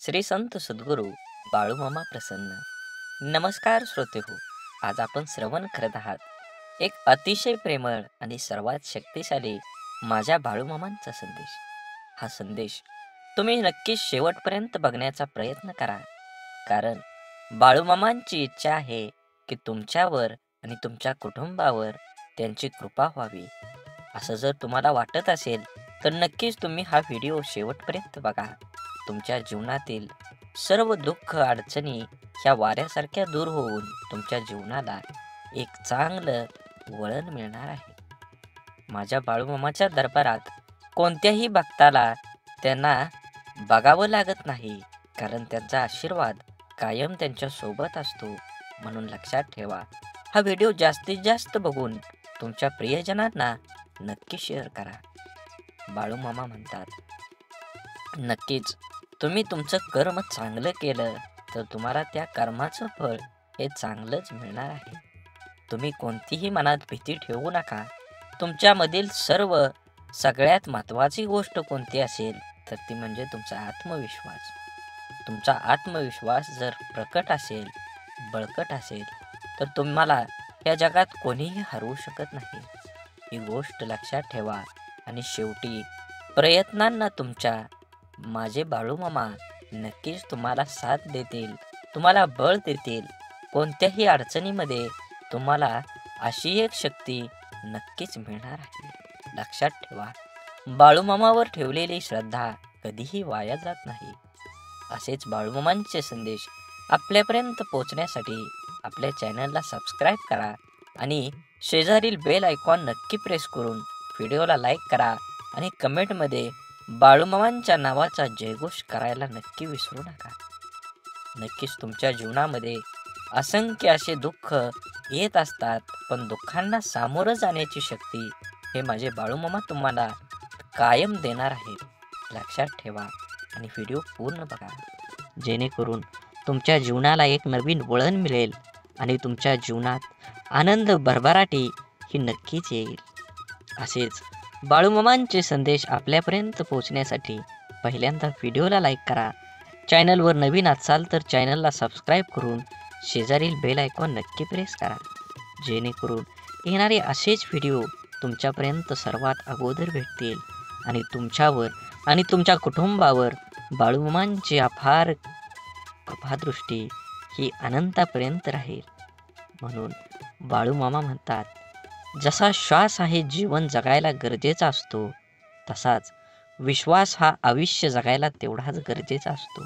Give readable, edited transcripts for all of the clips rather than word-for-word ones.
श्री संत सद्गुरू बाळूमामा प्रसन्न. नमस्कार श्रोते हो. आज आपण श्रवण करत आहात एक अतिशय प्रेमळ आणि सर्वात शक्तिशाली माझ्या बाळूमामांचा संदेश. हा संदेश तुम्ही नक्कीच शेवटपर्यंत बघण्याचा प्रयत्न करा, कारण बाळूमामांची इच्छा आहे की तुमच्यावर आणि तुमच्या कुटुंबावर त्यांची कृपा व्हावी. असं जर तुम्हाला वाटत असेल तर नक्कीच तुम्ही हा व्हिडिओ शेवटपर्यंत बघा. तुमच्या जीवनातील सर्व दुःख अडचणी ह्या वाऱ्यासारख्या दूर होऊन तुमच्या जीवनाला एक चांगलं वळण मिळणार आहे. माझ्या बाळूमामाच्या दरबारात कोणत्याही भक्ताला त्यांना बघावं लागत नाही, कारण त्यांचा आशीर्वाद कायम त्यांच्या सोबत असतो. म्हणून लक्षात ठेवा, हा व्हिडिओ जास्तीत जास्त बघून तुमच्या प्रियजनांना नक्की शेअर करा. बाळूमामा म्हणतात, नक्कीच तुम्ही तुमचं कर्म चांगलं केलं तर तुम्हाला त्या कर्माचं फळ हे चांगलंच मिळणार आहे. तुम्ही कोणतीही मनात भीती ठेवू नका. तुमच्यामधील सगळ्यात महत्त्वाची गोष्ट कोणती असेल तर ती म्हणजे तुमचा आत्मविश्वास. तुमचा आत्मविश्वास जर प्रकट असेल, बळकट असेल, तर तुम्हाला या जगात कोणीही हरवू शकत नाही. ही गोष्ट लक्षात ठेवा. आणि शेवटी प्रयत्नांना तुमच्या माझे बाळूमामा नक्कीच तुम्हाला साथ देतील, तुम्हाला बळ देतील. कोणत्याही अडचणीमध्ये तुम्हाला अशी एक शक्ती नक्कीच मिळणार आहे. लक्षात ठेवा, बाळूमामावर ठेवलेली श्रद्धा कधीही वाया जात नाही. असेच बाळूमामांचे संदेश आपल्यापर्यंत पोहोचण्यासाठी आपल्या चॅनलला सबस्क्राईब करा आणि शेजारील बेल आयकॉन नक्की प्रेस करून व्हिडिओला लाईक करा आणि कमेंटमध्ये बाळूमामांच्या नावाचा जयघोष करायला नक्की विसरू नका. नक्कीच तुमच्या जीवनामध्ये असंख्य असे दुःख येत असतात, पण दुःखांना सामोरं जाण्याची शक्ती हे माझे बाळूमामा तुम्हाला कायम देणार आहेत. लक्षात ठेवा आणि व्हिडिओ पूर्ण बघा, जेणेकरून तुमच्या जीवनाला एक नवीन वळण मिळेल आणि तुमच्या जीवनात आनंद भरभराटी ही नक्कीच येईल. असेच बाळूमामांचे संदेश आपल्यापर्यंत पोहोचण्यासाठी पहिल्यांदा व्हिडिओला लाईक करा. चॅनलवर नवीन असाल तर चॅनलला सबस्क्राईब करून शेजारील बेल आयकॉन नक्की प्रेस करा, जेणेकरून येणारे असेच व्हिडिओ तुमच्यापर्यंत सर्वात अगोदर भेटतील आणि तुमच्यावर आणि तुमच्या कुटुंबावर बाळूमामांची अपार कृपादृष्टी ही अनंतापर्यंत राहील. म्हणून बाळूमामा म्हणतात, जसा श्वास आहे जीवन जगायला गरजेचा असतो, तसाच विश्वास हा आयुष्य जगायला तेवढाच गरजेचा असतो.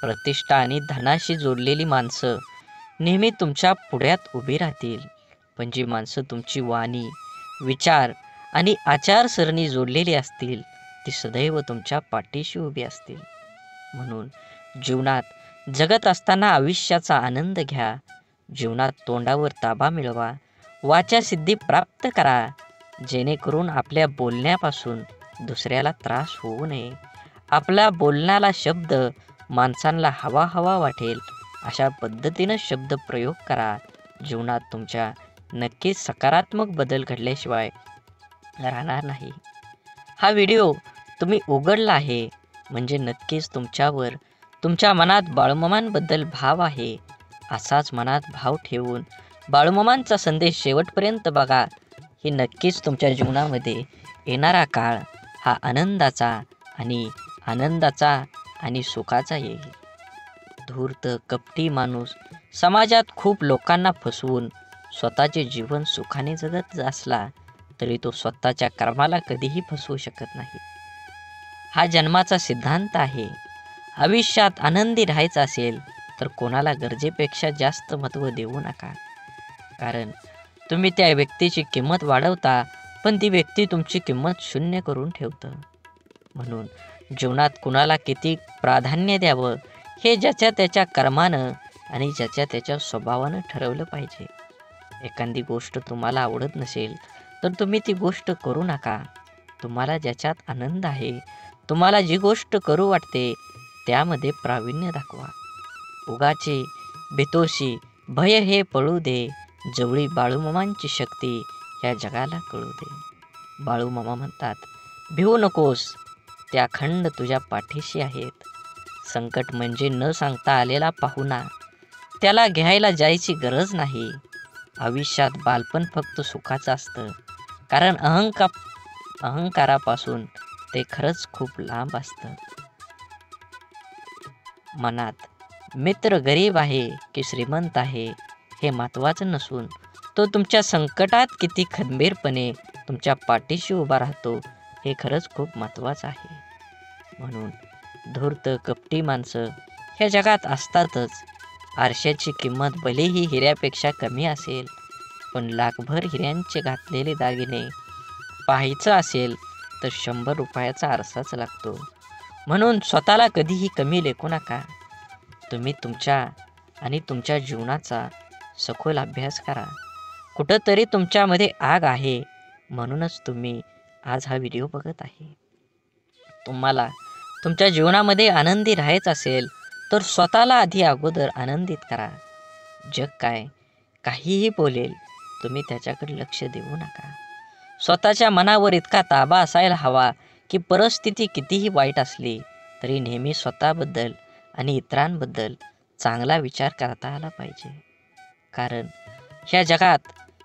प्रतिष्ठा आणि धनाशी जोडलेली माणसं नेहमी तुमच्या पुढ्यात उभी राहतील, पण जी माणसं तुमची वाणी, विचार आणि आचारसरणी जोडलेली असतील ती सदैव तुमच्या पाठीशी उभी असतील. म्हणून जीवनात जगत असताना आयुष्याचा आनंद घ्या. जीवनात तोंडावर ताबा मिळवा, वाचा सिद्धी प्राप्त करा, जेणेकरून आपल्या बोलण्यापासून दुसऱ्याला त्रास होऊ नये. आपल्या बोलण्याला शब्द माणसांना हवा हवा वाटेल अशा पद्धतीनं शब्द प्रयोग करा. जीवनात तुमच्या नक्कीच सकारात्मक बदल घडल्याशिवाय राहणार नाही. हा व्हिडिओ तुम्ही उघडला आहे म्हणजे नक्कीच तुमच्यावर तुमच्या मनात बाळूमामांबद्दल भाव आहे. असाच मनात भाव ठेवून बाळूमामांचा संदेश शेवटपर्यंत बघा. ही नक्कीच तुमच्या जीवनामध्ये येणारा काळ हा आनंदाचा आणि सुखाचा येईल. धूर्त कपटी माणूस समाजात खूप लोकांना फसवून स्वतःचे जीवन सुखाने जगत असला तरी तो स्वतःच्या कर्माला कधीही फसवू शकत नाही. हा जन्माचा सिद्धांत आहे. आयुष्यात आनंदी राहायचं असेल तर कोणाला गरजेपेक्षा जास्त महत्त्व देऊ नका, कारण तुम्ही त्या व्यक्तीची किंमत वाढवता पण ती व्यक्ती तुमची किंमत शून्य करून ठेवतं. म्हणून जीवनात कुणाला किती प्राधान्य द्यावं हे ज्याच्या त्याच्या कर्मानं आणि ज्याच्या त्याच्या स्वभावानं ठरवलं पाहिजे. एखादी गोष्ट तुम्हाला आवडत नसेल तर तुम्ही ती गोष्ट करू नका. तुम्हाला ज्याच्यात आनंद आहे, तुम्हाला जी गोष्ट करू वाटते त्यामध्ये प्रावीण्य दाखवा. उगाचे बेतोशी भय हे पळू दे, जवळी बाळूमामांची शक्ती या जगाला कळू दे. बाळूमामा म्हणतात, भिवू नकोस, त्या अखंड तुझ्या पाठीशी आहेत. संकट म्हणजे न सांगता आलेला पाहुणा, त्याला घ्यायला जायची गरज नाही. आयुष्यात बालपण फक्त सुखाचं असतं, कारण अहंकारापासून ते खरंच खूप लांब असतं. मनात मित्र गरीब आहे की श्रीमंत आहे हे महत्त्वाचं नसून, तो तुमच्या संकटात किती खंबीरपणे तुमच्या पाठीशी उभा राहतो हे खरंच खूप महत्त्वाचं आहे. म्हणून धूर्त कपटी माणसं ह्या जगात असतातच. आरशाची किंमत भलेही हिऱ्यापेक्षा कमी असेल, पण लाखभर हिऱ्यांचे घातलेले दागिने पाहायचं असेल तर 100 रुपयाचा आरसाच लागतो. म्हणून स्वतःला कधीही कमी लेखू नका. तुम्ही तुमच्या आणि तुमच्या जीवनाचा सखोल अभ्यास करा. कुठंतरी तुमच्यामध्ये आग आहे, म्हणूनच तुम्ही आज हा व्हिडिओ बघत आहे. तुम्हाला तुमच्या जीवनामध्ये आनंदी राहायचं असेल तर स्वतःला आधी अगोदर आनंदित करा. जग काहीही बोलेल, तुम्ही त्याच्याकडे लक्ष देऊ नका. स्वतःच्या मनावर इतका ताबा असायला हवा की परिस्थिती कितीही वाईट असली तरी नेहमी स्वतःबद्दल आणि इतरांबद्दल चांगला विचार करता आला पाहिजे. कारण ह्या जगात,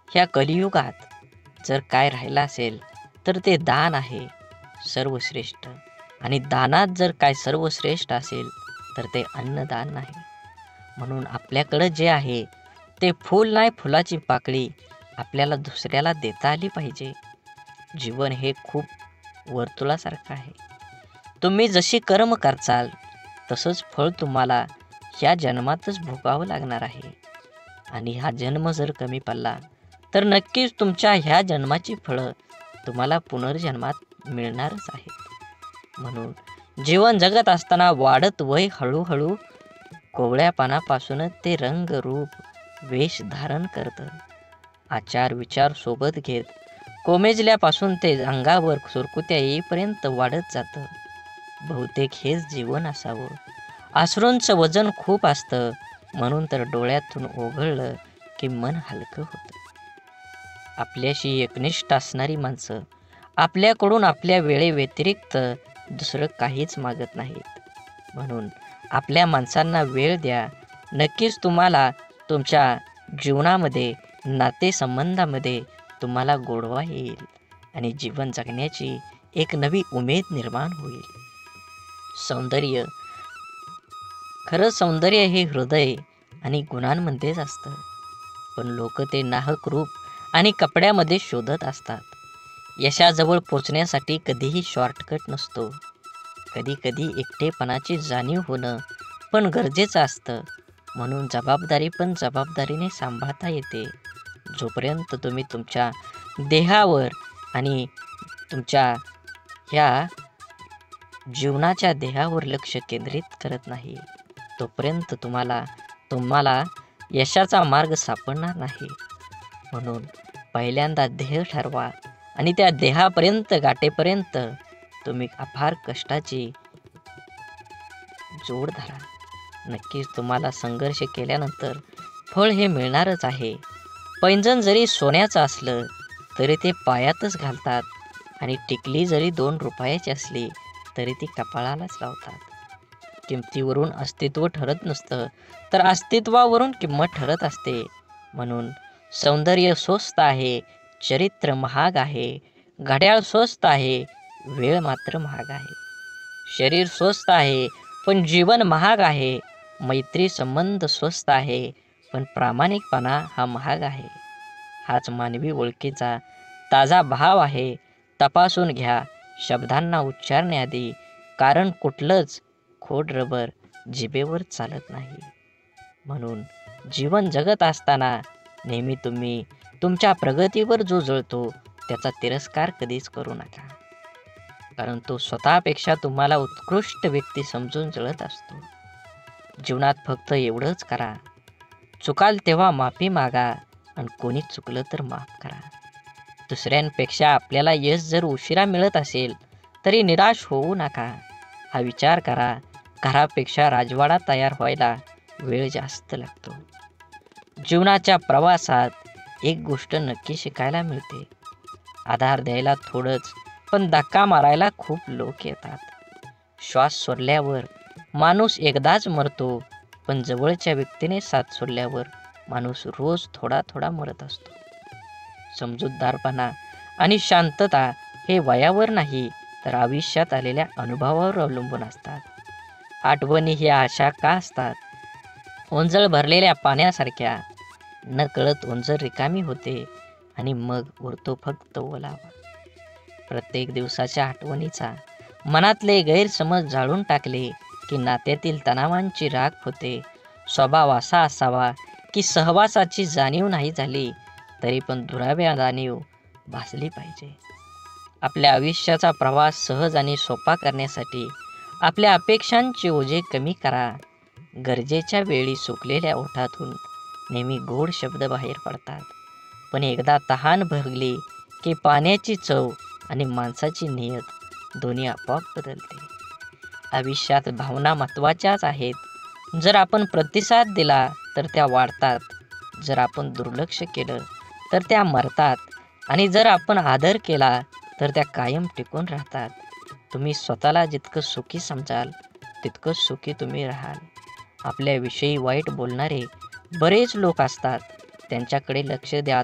ह्या कलियुगात जर काय राहिलं असेल तर ते दान आहे सर्वश्रेष्ठ. आणि दानात जर काय सर्वश्रेष्ठ असेल तर ते अन्नदान नाही. म्हणून आपल्याकडं जे आहे ते फूल नाही, फुलाची पाकळी आपल्याला दुसऱ्याला देता आली पाहिजे. जीवन हे खूप वर्तुळासारखं आहे. तुम्ही जशी कर्म करचाल तसंच फळ तुम्हाला ह्या जन्मातच भोगावं लागणार आहे. आणि हा जन्म जर कमी पडला तर नक्कीच तुमच्या ह्या जन्माची फळं तुम्हाला पुनर्जन्मात मिळणारच आहेत. म्हणून जीवन जगत असताना वाढत वय हळूहळू कोवळ्यापणापासूनच ते रंग रूप वेश धारण करतं. आचार विचार सोबत घेत कोमेजल्यापासून ते अंगावर सुरकुत्या येईपर्यंत वाढत जातं. बहुतेक हेच जीवन असावं. अश्रूंचं वजन खूप असतं, म्हणून तर डोळ्यातून ओघळलं की मन हलकं होतं. आपल्याशी एकनिष्ठ असणारी माणसं आपल्याकडून आपल्या वेळेव्यतिरिक्त दुसरं काहीच मागत नाहीत. म्हणून आपल्या माणसांना वेळ द्या. नक्कीच तुम्हाला तुमच्या जीवनामध्ये, नातेसंबंधामध्ये तुम्हाला गोडवा येईल आणि जीवन जगण्याची एक नवी उमेद निर्माण होईल. खरं सौंदर्य हे हृदय आणि गुणांमध्येच असतं, पण लोक ते नाहक रूप आणि कपड्यामध्ये शोधत असतात. यशाजवळ पोचण्यासाठी कधीही शॉर्टकट नसतो. कधी कधी एकटेपणाची जाणीव होणं पण गरजेचं असतं. म्हणून जबाबदारीने सांभाळता येते. जोपर्यंत तुम्ही तुमच्या देहावर आणि तुमच्या ह्या जीवनाच्या देहावर लक्ष केंद्रित करत नाही, तोपर्यंत तुम्हाला यशाचा मार्ग सापडणार नाही. म्हणून पहिल्यांदा ध्येय ठरवा आणि त्या देहापर्यंत गाठेपर्यंत तुम्ही अपार कष्टाची जोड धरा. नक्कीच तुम्हाला संघर्ष केल्यानंतर फळ हे मिळणारच आहे. पैंजण जरी सोन्याचं असलं तरी ते पायातच घालतात आणि टिकली जरी 2 रुपयाची असली तरी ती कपाळालाच लावतात. किमतीवरून अस्तित्व ठरत नसतं, तर अस्तित्वावरून किंमत ठरत असते. म्हणून सौंदर्य स्वस्त आहे, चरित्र महाग आहे, घड्याळ स्वस्त आहे, वेळ मात्र महाग आहे. शरीर स्वस्त आहे पण जीवन महाग आहे. मैत्री संबंध स्वस्त आहे पण प्रामाणिकपणा हा महाग आहे. हाच मानवी ओळखीचा ताजा भाव आहे. तपासून घ्या शब्दांना उच्चारण्याआधी, कारण कुठलंच खोड रबर जिभेवर चालत नाही. म्हणून जीवन जगत असताना नेहमी तुम्ही तुमच्या प्रगतीवर जो जळतो त्याचा तिरस्कार कधीच करू नका, कारण तो स्वतःपेक्षा तुम्हाला उत्कृष्ट व्यक्ती समजून जळत असतो. जीवनात फक्त एवढंच करा, चुकाल तेव्हा माफी मागा आणि कोणी चुकलं तर माफ करा. दुसऱ्यांपेक्षा आपल्याला यश जर उशिरा मिळत असेल तरी निराश होऊ नका. हा विचार करा, घरापेक्षा राजवाडा तयार व्हायला वेळ जास्त लागतो. जीवनाच्या प्रवासात एक गोष्ट नक्की शिकायला मिळते, आधार द्यायला थोडंच पण धक्का मारायला खूप लोक येतात. श्वास सोडल्यावर माणूस एकदाच मरतो, पण जवळच्या व्यक्तीने साथ सोडल्यावर माणूस रोज थोडा थोडा मरत असतो. समजूतदारपणा आणि शांतता हे वयावर नाही, तर आयुष्यात आलेल्या अनुभवावर अवलंबून असतात. आठवणी ह्या अशा का असतात? ओंजळ भरलेल्या पाण्यासारख्या. नकळत ओंजळ रिकामी होते आणि मग उरतो फक्त ओलावा. प्रत्येक दिवसाच्या आठवणीचा मनातले गैरसमज जाळून टाकले की नात्यातील तणावांची राख होते. स्वभाव असा असावा की सहवासाची जाणीव नाही झाली तरी पण दुराव्या जाणीव भासली पाहिजे. आपल्या आयुष्याचा प्रवास सहज आणि सोपा करण्यासाठी आपल्या अपेक्षांचे ओझे कमी करा. गरजेच्या वेळी सुकलेल्या ओठातून नेहमी गोड शब्द बाहेर पडतात, पण एकदा तहान भरली की पाण्याची चव आणि माणसाची नियत दोन्ही आपोआप बदलते. आयुष्यात भावना महत्त्वाच्याच आहेत. जर आपण प्रतिसाद दिला तर त्या वाढतात, जर आपण दुर्लक्ष केलं तर त्या मरतात आणि जर आपण आदर केला तर त्या कायम टिकून राहतात. तुम्ही स्वतःला जितकं सुखी समजाल तितकं सुखी तुम्ही राहाल. आपल्याविषयी वाईट बोलणारे बरेच लोक असतात, त्यांच्याकडे लक्ष द्या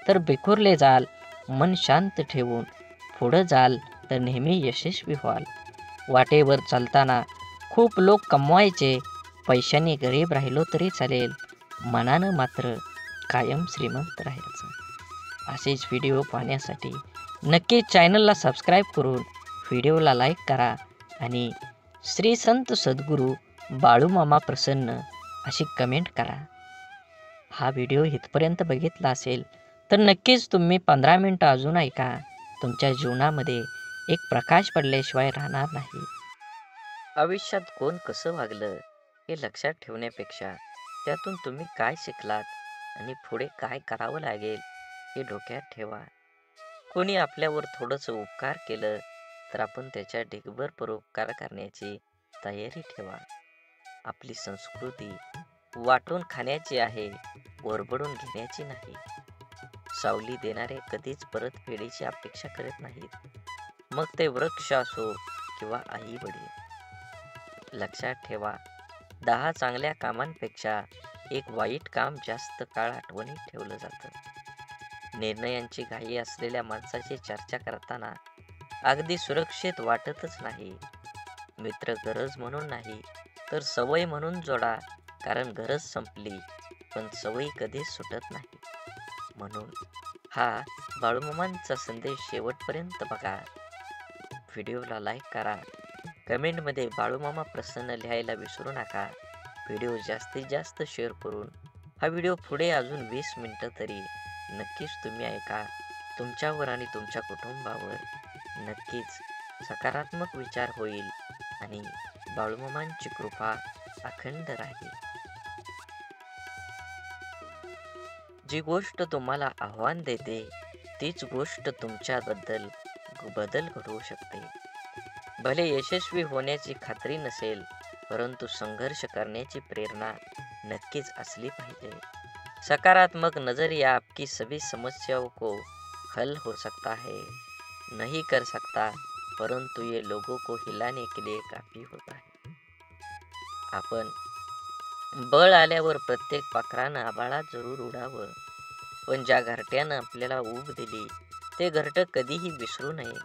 तर बिखरले जाल. मन शांत ठेवून पुढं जाल तर नेहमी यशस्वी व्हाल. वाटेवर चालताना खूप लोक कमवायचे, पैशाने गरीब राहिलो तरी चालेल, मनानं मात्र कायम श्रीमंत राहायचं. असेच व्हिडिओ पाहण्यासाठी नक्की चॅनलला सबस्क्राईब करून व्हिडिओला लाईक करा आणि श्री संत सद्गुरू बाळूमामा प्रसन्न अशी कमेंट करा. हा व्हिडिओ इथपर्यंत बघितला असेल तर नक्कीच तुम्ही 15 मिनटं अजून ऐका. तुमच्या जीवनामध्ये एक प्रकाश पडल्याशिवाय राहणार नाही. आयुष्यात कोण कसं वागलं हे लक्षात ठेवण्यापेक्षा त्यातून तुम्ही काय शिकलात आणि पुढे काय करावं लागेल हे डोक्यात ठेवा. कोणी आपल्यावर थोडंसं उपकार केलं तर आपण त्याच्या ढिगभर परोपकार करण्याची तयारी ठेवा. आपली संस्कृती वाटून खाण्याची आहे, ओरबडून घेण्याची नाही. सावली देणारे कधीच परतफेडीची अपेक्षा करत नाहीत, मग ते वृक्ष असो किंवा आई वडील. लक्षात ठेवा, 10 चांगल्या कामांपेक्षा एक वाईट काम जास्त काळ आठवणीत ठेवलं जातं. निर्णयांची घाई असलेल्या माणसाची चर्चा करताना अगदी सुरक्षित वाटतच नाही. मित्र गरज म्हणून नाही तर सवय म्हणून जोडा, कारण गरज संपली पण सवयी कधीच सुटत नाही. म्हणून हा बाळूमामांचा संदेश शेवटपर्यंत बघा. व्हिडिओला लाईक करा, कमेंटमध्ये बाळूमामा प्रसन्न लिहायला विसरू नका. व्हिडिओ जास्तीत जास्त शेअर करून हा व्हिडिओ पुढे अजून 20 मिनिटं तरी नक्कीच तुम्ही ऐका. तुमच्यावर आणि तुमच्या कुटुंबावर नक्कीच सकारात्मक विचार होईल आणि बाळूमामांची कृपा अखंड राहील. जी गोष्ट तुम्हाला आव्हान देते तीच गोष्ट तुमच्याबद्दल बदल घडवू शकते. भले यशस्वी होण्याची खात्री नसेल, परंतु संघर्ष करण्याची प्रेरणा नक्कीच असली पाहिजे. सकारात्मक नजरिया आपकी सभी समस्याओं को हल हो सकता है, नहीं कर सकता, परंतु ये लोगों को हिलाने के लिए काफी होता है. आपण बळ आल्यावर प्रत्येक पाखरानं आभाळात जरूर उडावं, पण ज्या घरट्यानं आपल्याला ऊब दिली ते घरटं कधीही विसरू नये.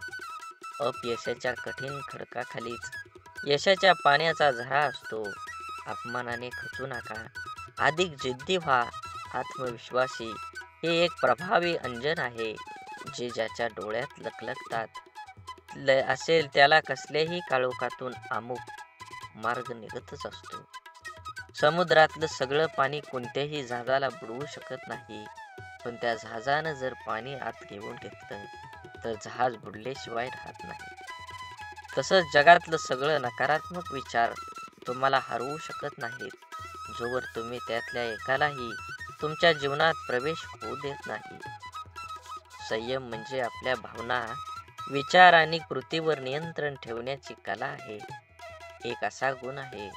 अपयशाच्या कठीण खडकाखालीच यशाच्या पाण्याचा झरा असतो. अपमानाने खचू नका, अधिक जिद्दी व्हा. आत्मविश्वासी हे एक प्रभावी अंजन आहे, जे ज्याच्या डोळ्यात लखलखतात असेल त्याला कसल्याही काळोखातून अमुक मार्ग निघतच असतो. समुद्रातलं सगळं पाणी कोणत्याही जहाजाला बुडवू शकत नाही, पण त्या जहाजानं जर पाणी आत घेऊन घेतलं तर जहाज बुडल्याशिवाय राहत नाही. तसंच जगातलं सगळं नकारात्मक विचार तुम्हाला हरवू शकत नाहीत, जोवर तुम्ही त्यातल्या एकालाही तुमच्या जीवनात प्रवेश होऊ देत नाही. संयम म्हणजे आपल्या भावना, विचार आणि कृतीवर नियंत्रण ठेवण्याची कला आहे. एक असा गुण आहे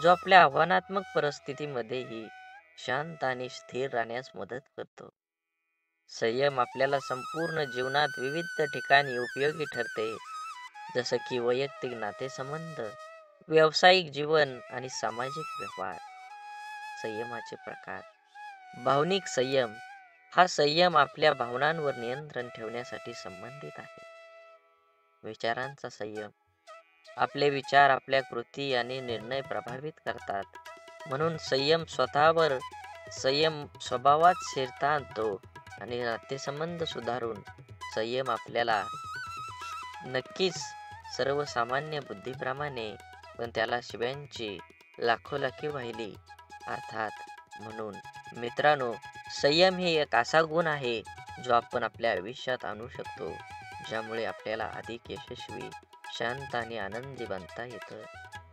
जो आपल्या आव्हानात्मक परिस्थितीमध्येही शांत आणि स्थिर राहण्यास मदत करतो. संयम आपल्याला संपूर्ण जीवनात विविध ठिकाणी उपयोगी ठरते, जसं की वैयक्तिक नातेसंबंध, व्यावसायिक जीवन आणि सामाजिक व्यवहार. संयमाचे प्रकार. भावनिक संयम. हा संयम आपल्या भावनांवर नियंत्रण ठेवण्यासाठी संबंधित आहे. विचारांचा संयम. आपले विचार आपल्या कृती आणि निर्णय प्रभावित करतात. म्हणून संयम स्वभावात स्थिरता आणतो आणि नातेसंबंध सुधारून संयम आपल्याला नक्कीच सर्वसामान्य बुद्धीप्रमाणे, पण त्याला शिव्यांची लाखोलाखी वाहिली अर्थात. म्हणून मित्रांनो, संयम हे एक असा गुण आहे जो आपण आपल्या आयुष्यात आणू शकतो, ज्यामुळे आपल्याला अधिक यशस्वी, शांत आणि आनंदी बनता येतं.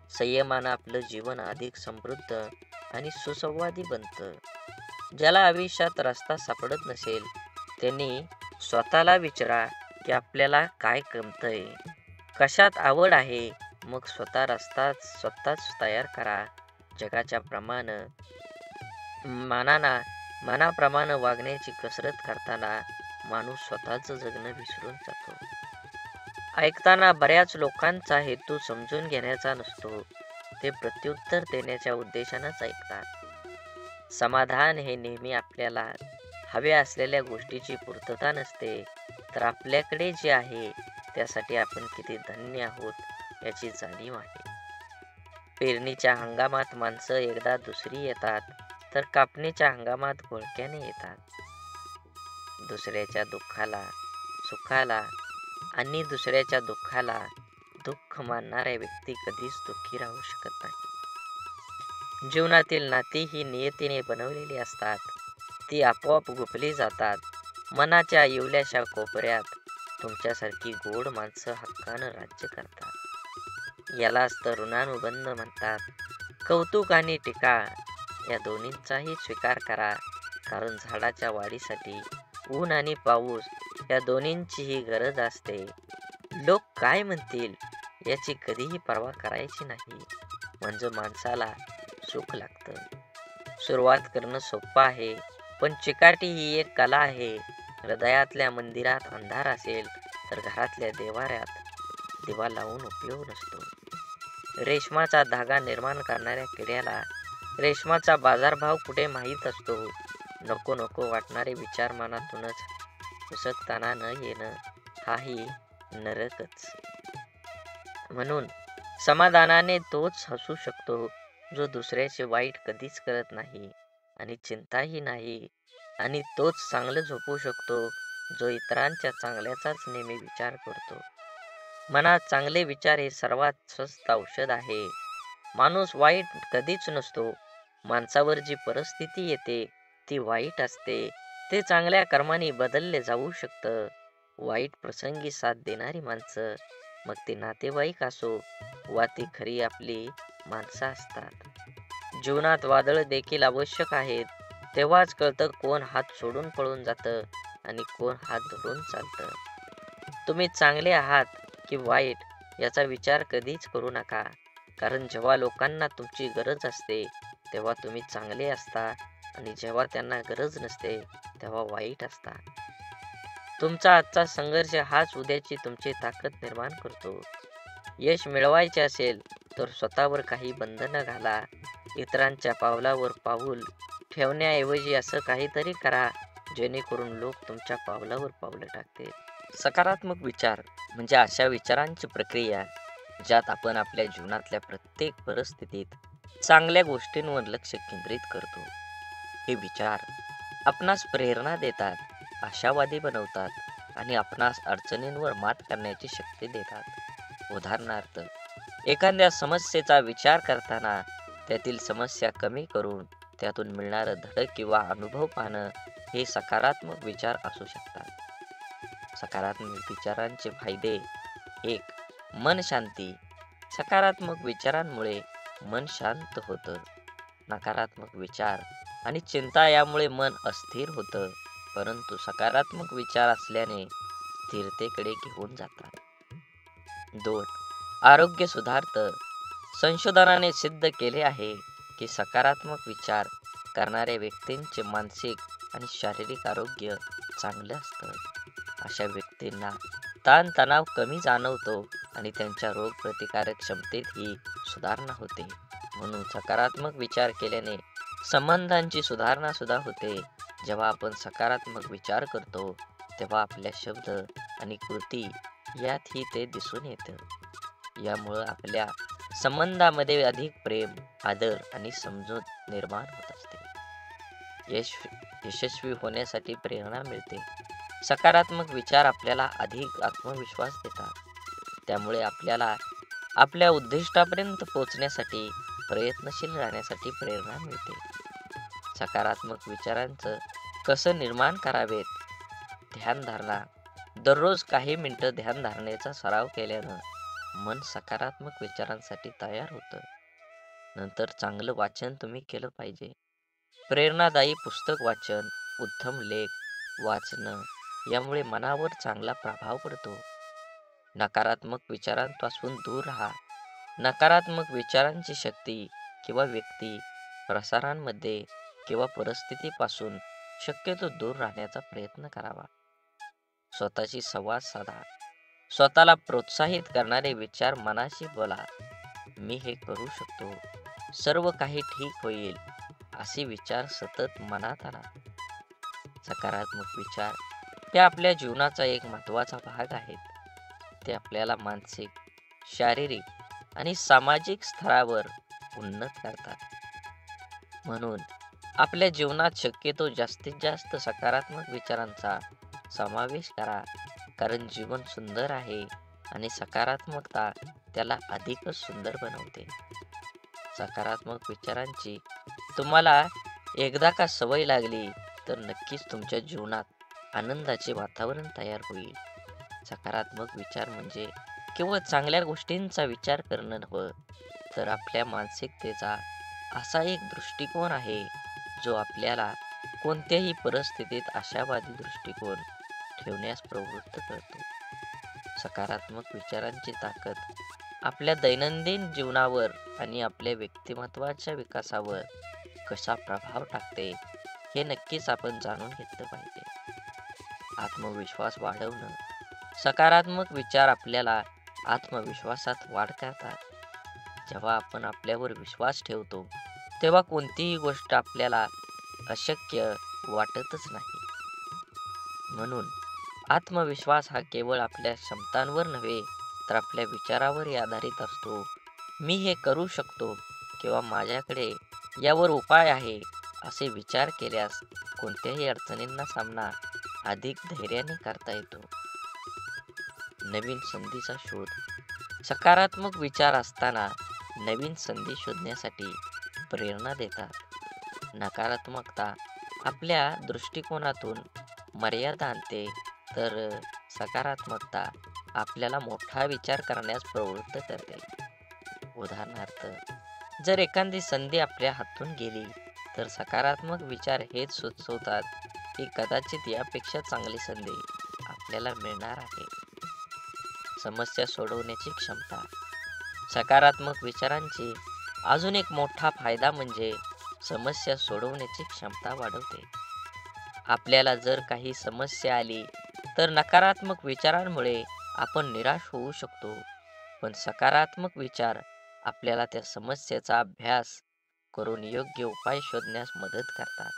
संयमानं आपलं जीवन अधिक समृद्ध आणि सुसंवादी बनतं. ज्याला आयुष्यात रस्ता सापडत नसेल त्यांनी स्वतःला विचारा की आपल्याला काय जमतंय, कशात आवड आहे, मग स्वतःच तयार करा. जगाच्या मनाप्रमाणे वागण्याची कसरत करताना माणूस स्वतःचं जगणं विसरून जातो. ऐकताना बऱ्याच लोकांचा हेतू समजून घेण्याचा नसतो, ते प्रत्युत्तर देण्याच्या उद्देशानंच ऐकतात. समाधान हे नेहमी आपल्याला हव्या असलेल्या गोष्टीची पूर्तता नसते, तर आपल्याकडे जे आहे त्यासाठी आपण किती धन्य आहोत याची जाणीव आहे. पेरणीच्या हंगामात माणसं एकदा दुसरी येतात, तर कापणीच्या हंगामात घोळक्याने येतात. दुसऱ्याच्या दुःखाला दुःख मानणाऱ्या व्यक्ती कधीच दुःखी राहू शकत नाही. जीवनातील नाती ही नियतीने बनवलेली असतात, ती आपोआप गुंफली जातात. मनाच्या इवल्याशा कोपऱ्यात तुमच्यासारखी गोड माणसं हक्कानं राज्य करतात. यालाच तर ऋणानुबंध म्हणतात. कौतुक आणि टीका या दोन्हींचाही स्वीकार करा, कारण झाडाच्या वाढीसाठी ऊन आणि पाऊस या दोन्हींचीही गरज असते. लोक काय म्हणतील याची कधीही पर्वा करायची नाही, म्हणजे माणसाला सुख लागतं. सुरुवात करणं सोपं आहे, पण चिकाटी ही एक कला आहे. हृदयातल्या मंदिरात अंधार असेल तर घरातल्या देवाऱ्यात दिवा लावून उपयोग नसतो. रेशमाचा धागा निर्माण करणाऱ्या किड्याला रेशमाचा बाजारभाव कुठे माहीत असतो. नको नको वाटणारे विचार मनातूनच पुसकताना न येणं हाही नरकच. म्हणून समाधानाने तोच हसू शकतो जो दुसऱ्याचे वाईट कधीच करत नाही आणि चिंताही नाही, आणि तोच चांगलं झोपू शकतो जो इतरांच्या चांगल्याचाच नेहमी विचार करतो. मनात चांगले विचार हे सर्वात स्वस्त औषध आहे. माणूस वाईट कधीच नसतो. माणसावर जी परिस्थिती येते ती वाईट असते, ते चांगल्या कर्माने बदलले जाऊ शकतं. वाईट प्रसंगी साथ देणारी माणसं, मग ते नातेवाईक असो वा ती खरी आपली माणसं असतात. जीवनात वादळ देखील आवश्यक आहेत. तेव्हाच कळतं कोण हात सोडून पळून जातं आणि कोण हात धरून चालतं. तुम्ही चांगले आहात की वाईट याचा विचार कधीच करू नका, कारण जेव्हा लोकांना तुमची गरज असते तेव्हा तुम्ही चांगले असता आणि जेव्हा त्यांना गरज नसते तेव्हा वाईट असता. तुमचा आजचा संघर्ष हाच उद्याची तुमची ताकद निर्माण करतो. यश मिळवायचे असेल तर स्वतःवर काही बंधनं घाला. इतरांच्या पावलावर पाऊल ठेवण्याऐवजी असं काहीतरी करा जेणेकरून लोक तुमच्या पावलावर पावलं टाकतील. सकारात्मक विचार म्हणजे अशा विचारांची प्रक्रिया ज्यात आपण आपल्या जीवनातल्या प्रत्येक परिस्थितीत चांगल्या गोष्टींवर लक्ष केंद्रित करतो. हे विचार आपणास प्रेरणा देतात, आशावादी बनवतात आणि आपणास अडचणींवर मात करण्याची शक्ती देतात. उदाहरणार्थ, एखाद्या समस्येचा विचार करताना त्यातील समस्या कमी करून त्यातून मिळणारं धडक किंवा अनुभव पाहणं हे सकारात्मक विचार असू शकतात. सकारात्मक विचारांचे फायदे. 1. मन शांती. सकारात्मक विचारांमुळे मन शांत होतं. नकारात्मक विचार आणि चिंता यामुळे मन अस्थिर होतं, परंतु सकारात्मक विचार असल्याने स्थिरतेकडे घेऊन जातात. 2. आरोग्य सुधारतं. संशोधनाने सिद्ध केले आहे की सकारात्मक विचार करणाऱ्या व्यक्तींचे मानसिक आणि शारीरिक आरोग्य चांगलं असतं. अशा व्यक्तींना ताणतणाव कमी जाणवतो आणि त्यांच्या रोगप्रतिकारक क्षमतेतही सुधारणा होते. म्हणून सकारात्मक विचार केल्याने संबंधांची सुधारणा सुद्धा होते. जेव्हा आपण सकारात्मक विचार करतो तेव्हा आपल्या शब्द आणि कृती यातही ते दिसून येतं. यामुळं आपल्या संबंधामध्ये अधिक प्रेम, आदर आणि समजूत निर्माण होत असते. यशस्वी होण्यासाठी प्रेरणा मिळते. सकारात्मक विचार आपल्याला अधिक आत्मविश्वास देतात. त्यामुळे आपल्याला आपल्या उद्दिष्टापर्यंत पोहोचण्यासाठी प्रयत्नशील राहण्यासाठी प्रेरणा मिळते. सकारात्मक विचारांचं कसं निर्माण करावेत? ध्यानधारणा. दररोज काही मिनिटं ध्यानधारणेचा सराव केल्यानं मन सकारात्मक विचारांसाठी तयार होतं. नंतर चांगलं वाचन तुम्ही केलं पाहिजे. प्रेरणादायी पुस्तक वाचन, उत्तम लेख वाचणं यामुळे मनावर चांगला प्रभाव पडतो. नकारात्मक विचारांपासून दूर राहा. नकारात्मक विचारांची शक्ती किंवा व्यक्ती, प्रसारांमध्ये किंवा परिस्थितीपासून शक्यतो दूर राहण्याचा प्रयत्न करावा. स्वतःशी संवाद साधा. स्वतःला प्रोत्साहित करणारे विचार मनाशी बोला. मी हे करू शकतो, सर्व काही ठीक होईल, असे विचार सतत मनात आणा. सकारात्मक विचार हे आपल्या जीवनाचा एक महत्त्वाचा भाग आहेत. ते आपल्याला मानसिक, शारीरिक आणि सामाजिक स्तरावर उन्नत करतात. म्हणून आपल्या जीवनात शक्यतो जास्तीत जास्त सकारात्मक विचारांचा समावेश करा. कारण जीवन सुंदर आहे आणि सकारात्मकता त्याला अधिकच सुंदर बनवते. सकारात्मक विचारांची तुम्हाला एकदा का सवय लागली तर नक्कीच तुमच्या जीवनात आनंदाचे वातावरण तयार होईल. सकारात्मक विचार म्हणजे केवळ चांगल्या गोष्टींचा विचार करणं नव्हे, तर आपल्या मानसिकतेचा असा एक दृष्टिकोन आहे जो आपल्याला कोणत्याही परिस्थितीत आशावादी दृष्टिकोन ठेवण्यास प्रवृत्त करतो. सकारात्मक विचारांची ताकद आपल्या दैनंदिन जीवनावर आणि आपल्या व्यक्तिमत्वाच्या विकासावर कसा प्रभाव टाकते हे नक्कीच आपण जाणून घेतलं पाहिजे. आत्मविश्वास वाढवणं. सकारात्मक विचार आपल्याला आत्मविश्वासात वाढ करतात. जेव्हा आपण आपल्यावर विश्वास ठेवतो तेव्हा कोणतीही गोष्ट आपल्याला अशक्य वाटतच नाही. म्हणून आत्मविश्वास हा केवळ आपल्या क्षमतांवर नव्हे तर आपल्या विचारावरही आधारित असतो. मी हे करू शकतो किंवा माझ्याकडे यावर उपाय आहे असे विचार केल्यास कोणत्याही अडचणींना सामना अधिक धैर्याने करता येतो. नवीन संधीचा शोध. सकारात्मक विचार असताना नवीन संधी शोधण्यासाठी प्रेरणा देतात. नकारात्मकता आपल्या दृष्टिकोनातून मर्यादा आणते, तर सकारात्मकता आपल्याला मोठा विचार करण्यास प्रवृत्त करते. उदाहरणार्थ, जर एखादी संधी आपल्या हातून गेली तर सकारात्मक विचार हेच सुचवतात की कदाचित यापेक्षा चांगली संधी आपल्याला मिळणार आहे. समस्या सोडवण्याची क्षमता. सकारात्मक विचारांची अजून एक मोठा फायदा म्हणजे समस्या सोडवण्याची क्षमता वाढवते. आपल्याला जर काही समस्या आली तर नकारात्मक विचारांमुळे आपण निराश होऊ शकतो, पण सकारात्मक विचार आपल्याला त्या समस्येचा अभ्यास करून योग्य उपाय शोधण्यास मदत करतात.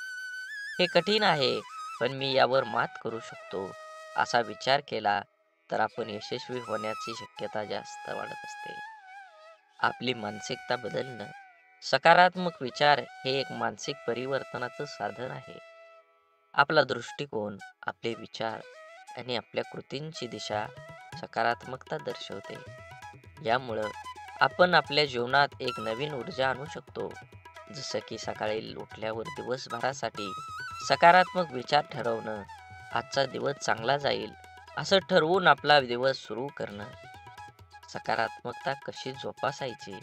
हे कठीण आहे, पण मी यावर मात करू शकतो असा विचार केला तर आपण यशस्वी होण्याची शक्यता जास्त वाढत असते. आपली मानसिकता बदलणं. सकारात्मक विचार हे एक मानसिक परिवर्तनाचं साधन आहे. आपला दृष्टिकोन, आपले विचार आणि आपल्या कृतींची दिशा सकारात्मकता दर्शवते. यामुळं आपण आपल्या जीवनात एक नवीन ऊर्जा आणू शकतो. जसं की सकाळी उठल्यावर दिवसभरासाठी सकारात्मक विचार ठरवणं, आजचा दिवस चांगला जाईल असं ठरवून आपला दिवस सुरू करणं. सकारात्मकता कशी जोपासायची?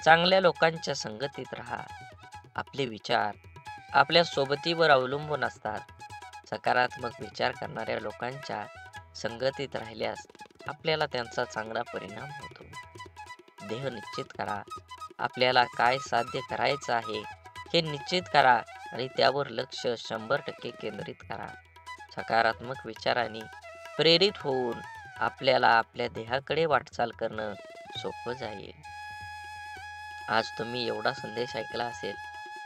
चांगल्या लोकांच्या संगतीत राहा. आपले विचार आपल्या सोबतीवर अवलंबून असतात. सकारात्मक विचार करणाऱ्या लोकांच्या संगतीत राहिल्यास आपल्याला त्यांचा चांगला परिणाम होतो. ध्येय निश्चित करा. आपल्याला काय साध्य करायचं आहे हे निश्चित करा आणि त्यावर लक्ष 100% केंद्रित करा. सकारात्मक विचारांनी प्रेरित होऊन आपल्याला आपल्या ध्येयाकडे वाटचाल करणं सोपं जाईल. आज तुम्ही एवढा संदेश ऐकला असेल,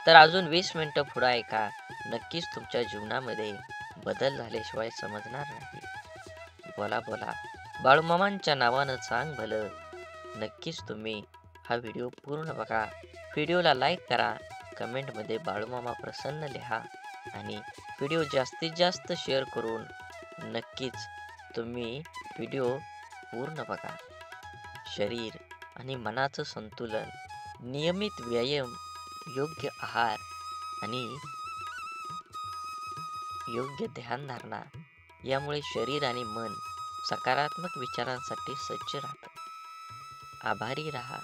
तर अजून 20 मिनिटं पुढे ऐका. नक्कीच तुमच्या जीवनामध्ये बदल झाल्याशिवाय समजणार नाही. बोला बोला बाळूमामांच्या नावानं सांग भलं. नक्कीच तुम्ही हा व्हिडिओ पूर्ण बघा. व्हिडिओला लाईक करा, कमेंटमध्ये बाळूमामा प्रसन्न लिहा आणि व्हिडिओ जास्तीत जास्त शेअर करून नक्कीच तुम्ही व्हिडिओ पूर्ण बघा. शरीर आणि मनाचं संतुलन, नियमित व्यायाम, योग्य आहार आणि योग्य ध्यानधारणा यामुळे शरीर आणि मन सकारात्मक विचारांसाठी सज्ज राहतं. आभारी राहा,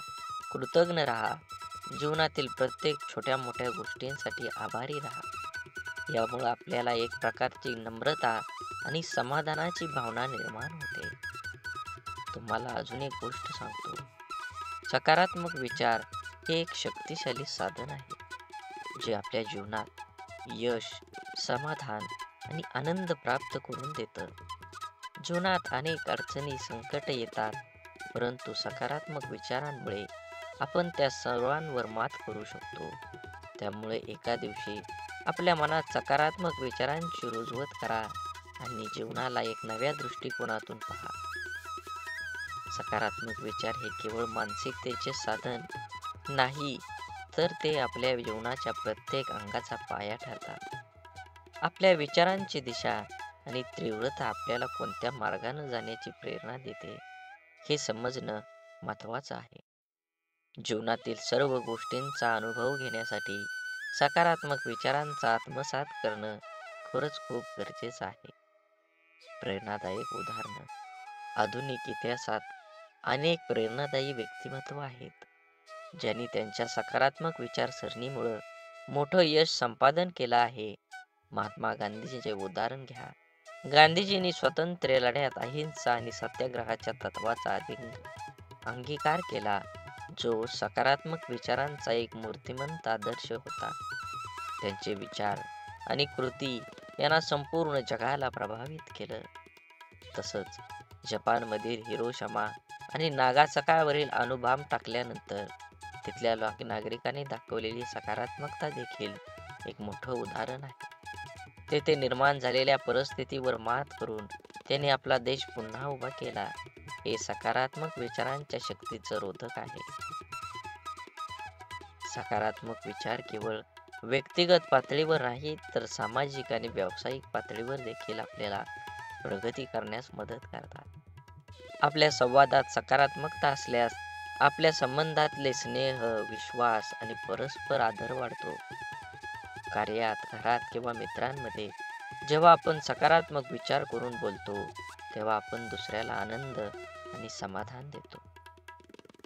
कृतज्ञ राहा. जीवनातील प्रत्येक छोट्या मोठ्या गोष्टींसाठी आभारी राहा. यामुळे आपल्याला एक प्रकारची नम्रता आणि समाधानाची भावना निर्माण होते. तुम्हाला अजून एक गोष्ट सांगतो. सकारात्मक विचार हे एक शक्तिशाली साधन आहे, जे आपल्या जीवनात यश, समाधान आणि आनंद प्राप्त करून देतं. जीवनात अनेक अडचणी, संकट येतात, परंतु सकारात्मक विचारांमुळे आपण त्या सर्वांवर मात करू शकतो. त्यामुळे एका दिवशी आपल्या मनात सकारात्मक विचारांची रुजवत करा आणि जीवनाला एक नव्या दृष्टिकोनातून पहा. सकारात्मक विचार हे केवळ मानसिकतेचे साधन नाही, तर ते आपल्या जीवनाच्या प्रत्येक अंगाचा पाया ठरतात. आपल्या विचारांची दिशा आणि तीव्रता आपल्याला कोणत्या मार्गाने जाण्याची प्रेरणा देते, हे समजणं महत्त्वाचं आहे. जीवनातील सर्व गोष्टींचा अनुभव घेण्यासाठी सकारात्मक विचारांचा आत्मसात करणं खरंच खूप गरजेचं आहे. प्रेरणादायक उदाहरणं. आधुनिक इतिहासात अनेक प्रेरणादायी व्यक्तिमत्व आहेत, ज्यांनी त्यांच्या सकारात्मक विचारसरणीमुळे मोठं यश संपादन केलं आहे. महात्मा गांधीजींचे उदाहरण घ्या. गांधीजींनी स्वातंत्र्य लढ्यात अहिंसा आणि सत्याग्रहाच्या तत्वाचा अंगीकार केला, जो सकारात्मक विचारांचा एक मूर्तिमंत आदर्श होता. त्यांचे विचार आणि कृती यांना संपूर्ण जगाला प्रभावित केलं. तसंच जपानमधील हिरोशिमा आणि नागासाकीवरील अणुबॉम्ब टाकल्यानंतर तिथल्या नागरिकांनी दाखवलेली सकारात्मकता देखील एक मोठं उदाहरण आहे. तेथे निर्माण झालेल्या परिस्थितीवर मात करून त्यांनी आपला देश पुन्हा उभा केला. हे सकारात्मक विचारांच्या शक्तीचं रोधक आहे. सकारात्मक विचार केवळ व्यक्तिगत पातळीवर नाही, तर सामाजिक आणि व्यावसायिक पातळीवर देखील आपल्याला प्रगती करण्यास मदत करतात. आपल्या संवादात सकारात्मकता असल्यास आपल्या संबंधातले स्नेह, विश्वास आणि परस्पर आदर वाढतो. कार्यात, घरात किंवा मित्रांमध्ये जेव्हा आपण सकारात्मक विचार करून बोलतो, तेव्हा आपण दुसऱ्याला आनंद आणि समाधान देतो.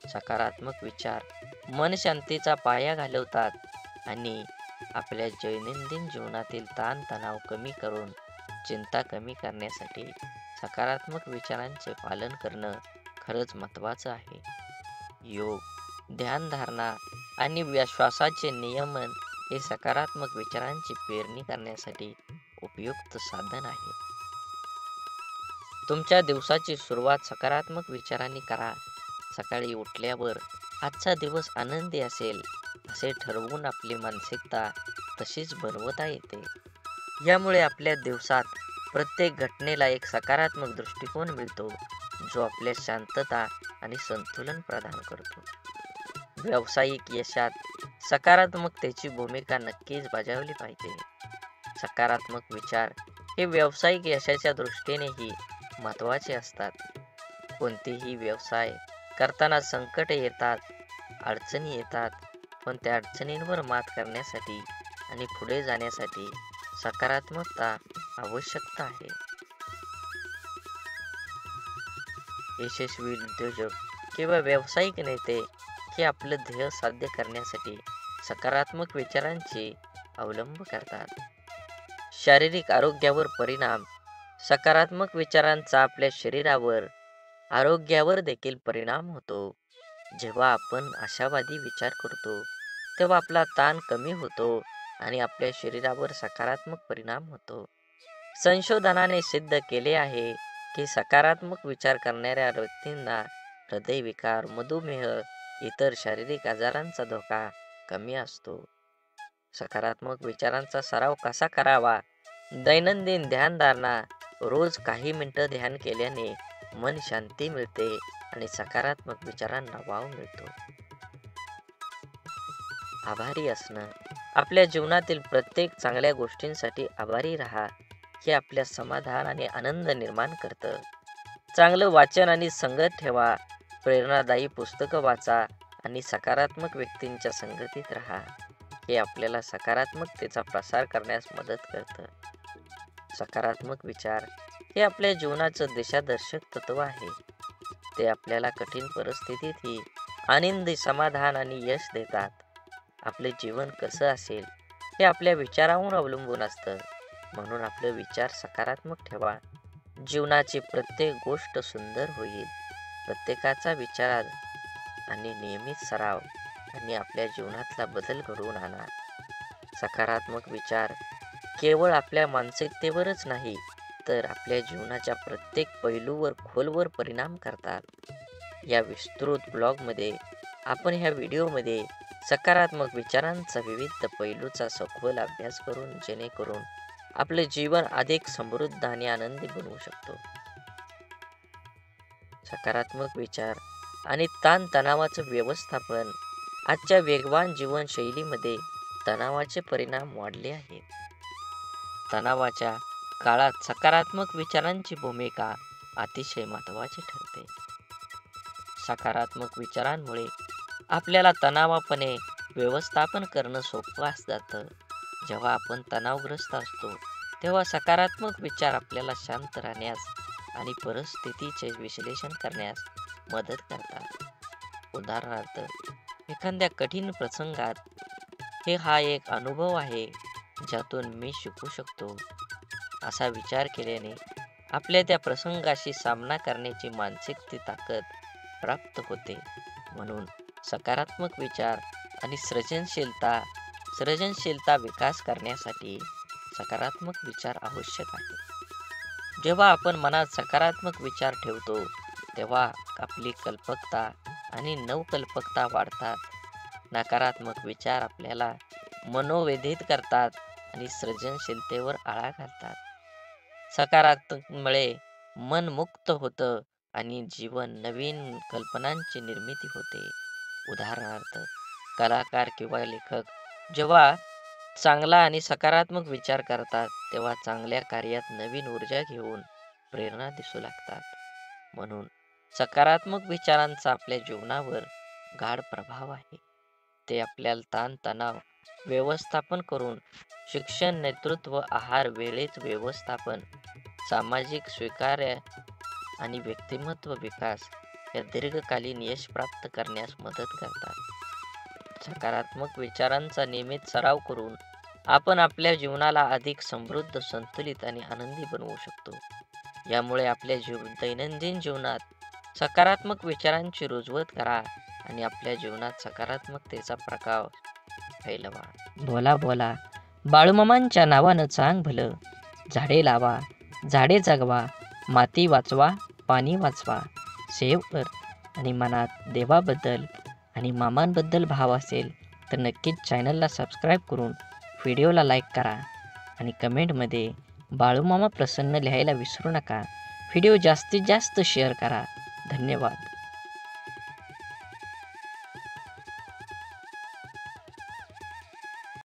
सकारात्मक विचार मन शांतीचा पाया घालवतात आणि आपल्या दैनंदिन जीवनातील ताणतणाव कमी करून चिंता कमी करण्यासाठी सकारात्मक विचारांचे पालन करणं खरंच महत्त्वाचं आहे. योग, ध्यानधारणा आणि श्वासाचे नियमन हे सकारात्मक विचारांची पेरणी करण्यासाठी उपयुक्त साधन आहे. तुमच्या दिवसाची सुरुवात सकारात्मक विचारांनी करा. सकाळी उठल्यावर आजचा दिवस आनंदी असेल असे ठरवून आपली मानसिकता तशीच बनवता येते. यामुळे आपल्या दिवसात प्रत्येक घटनेला एक सकारात्मक दृष्टिकोन मिळतो, जो आपल्या शांतता आणि संतुलन प्रदान करतो. व्यावसायिक यशात सकारात्मकतेची भूमिका नक्कीच बजावली पाहिजे. सकारात्मक विचार हे व्यावसायिक यशाच्या दृष्टीनेही महत्त्वाचे असतात. कोणतेही व्यवसाय करताना संकट येतात, अडचणी येतात, पण त्या अडचणींवर मात करण्यासाठी आणि पुढे जाण्यासाठी सकारात्मकता आवश्यकता आहे. यशस्वी उद्योजक किंवा व्यावसायिक नेते हे आपलं ध्येय साध्य करण्यासाठी सकारात्मक विचारांचे अवलंब करतात. शारीरिक आरोग्यावर परिणाम. सकारात्मक विचारांचा आपल्या शरीरावर, आरोग्यावर देखील परिणाम होतो. जेव्हा आपण आशावादी विचार करतो, तेव्हा आपला ताण कमी होतो आणि आपल्या शरीरावर सकारात्मक परिणाम होतो. संशोधनाने सिद्ध केले आहे की सकारात्मक विचार करणाऱ्या व्यक्तींना हृदयविकार, मधुमेह, इतर शारीरिक आजारांचा धोका कमी असतो. सकारात्मक विचारांचा सराव कसा करावा? दैनंदिन ध्यानधारणा. रोज काही मिनिटं ध्यान केल्याने मन शांती मिळते आणि सकारात्मक विचारांना वाव मिळतो. आभारी असणं. आपल्या जीवनातील प्रत्येक चांगल्या गोष्टींसाठी आभारी राहा. हे आपल्या समाधान आणि आनंद निर्माण करतं. चांगलं वाचन आणि संगत ठेवा. प्रेरणादायी पुस्तकं वाचा आणि सकारात्मक व्यक्तींच्या संगतीत राहा. हे आपल्याला सकारात्मकतेचा प्रसार करण्यास मदत करतं. सकारात्मक विचार हे आपल्या जीवनाचं दिशादर्शक तत्व आहे. ते आपल्याला कठीण परिस्थितीतही आनंदी, समाधान आणि यश देतात. आपले जीवन कसं असेल हे आपल्या विचारांवर अवलंबून असतं. म्हणून आपले विचार सकारात्मक ठेवा. जीवनाची प्रत्येक गोष्ट सुंदर होईल. प्रत्येकाचा विचार आणि नियमित सराव आणि आपल्या जीवनातला बदल घडवून आणा. सकारात्मक विचार केवळ आपल्या मानसिकतेवरच नाही, तर आपल्या जीवनाच्या प्रत्येक पैलूवर खोलवर परिणाम करतात. या विस्तृत ब्लॉगमध्ये आपण ह्या व्हिडिओमध्ये सकारात्मक विचारांचा विविध पैलूचा सखोल अभ्यास करून जेणेकरून आपले जीवन अधिक समृद्ध आणि आनंदी बनवू शकतो. सकारात्मक विचार आणि ताणतणावाचं व्यवस्थापन. आजच्या वेगवान जीवनशैलीमध्ये तणावाचे परिणाम वाढले आहेत. तणावाच्या काळात सकारात्मक विचारांची भूमिका अतिशय महत्त्वाची ठरते. सकारात्मक विचारांमुळे आपल्याला तणावापणे व्यवस्थापन करणं सोपं जातं. जेव्हा आपण तणावग्रस्त असतो तेव्हा सकारात्मक विचार आपल्याला शांत राहण्यास आणि परिस्थितीचे विश्लेषण करण्यास मदत करतात. उदाहरणार्थ, एखाद्या कठीण प्रसंगात हा एक अनुभव आहे ज्यातून मी शिकू शकतो असा विचार केल्याने आपल्या त्या प्रसंगाशी सामना करण्याची मानसिक ताकद प्राप्त होते. म्हणून सकारात्मक विचार आणि सर्जनशीलता विकास करण्यासाठी सकारात्मक विचार आवश्यक आहे. जेव्हा आपण मनात सकारात्मक विचार ठेवतो तेव्हा आपली कल्पकता आणि नवकल्पकता वाढतात. नकारात्मक विचार आपल्याला मनोव्यथित करतात आणि सृजनशीलतेवर आळा घालतात. सकारात्मकमुळे मन मुक्त होतं आणि जीवन नवीन कल्पनांची निर्मिती होते. उदाहरणार्थ, कलाकार किंवा लेखक जेव्हा चांगला आणि सकारात्मक विचार करतात तेव्हा चांगल्या कार्यात नवीन ऊर्जा घेऊन प्रेरणा दिसू लागतात. म्हणून सकारात्मक विचारांचा आपल्या जीवनावर गाढ प्रभाव आहे. ते आपल्याला ताणतणाव व्यवस्थापन करून शिक्षण, नेतृत्व, आहार, वेळेत व्यवस्थापन, सामाजिक स्वीकार्य आणि व्यक्तिमत्व विकास या दीर्घकालीन यश प्राप्त करण्यास मदत करतात. सकारात्मक विचारांचा नियमित सराव करून आपण आपल्या जीवनाला अधिक समृद्ध, संतुलित आणि आनंदी बनवू शकतो. यामुळे आपल्या दैनंदिन जीवनात सकारात्मक विचारांची रुजवत करा आणि आपल्या जीवनात सकारात्मकतेचा प्रभाव फैलवा. बोला बोला बाळूमामांच्या नावानं चांग भलं. झाडे लावा, झाडे जगवा, माती वाचवा, पाणी वाचवा. सेव्ह कर आणि मनात देवाबद्दल आणि मामांबद्दल भाव असेल तर नक्कीच चॅनलला सबस्क्राईब करून व्हिडिओला लाईक करा आणि कमेंटमध्ये बाळूमामा प्रसन्न लिहायला विसरू नका. व्हिडिओ जास्तीत जास्त शेअर करा. धन्यवाद.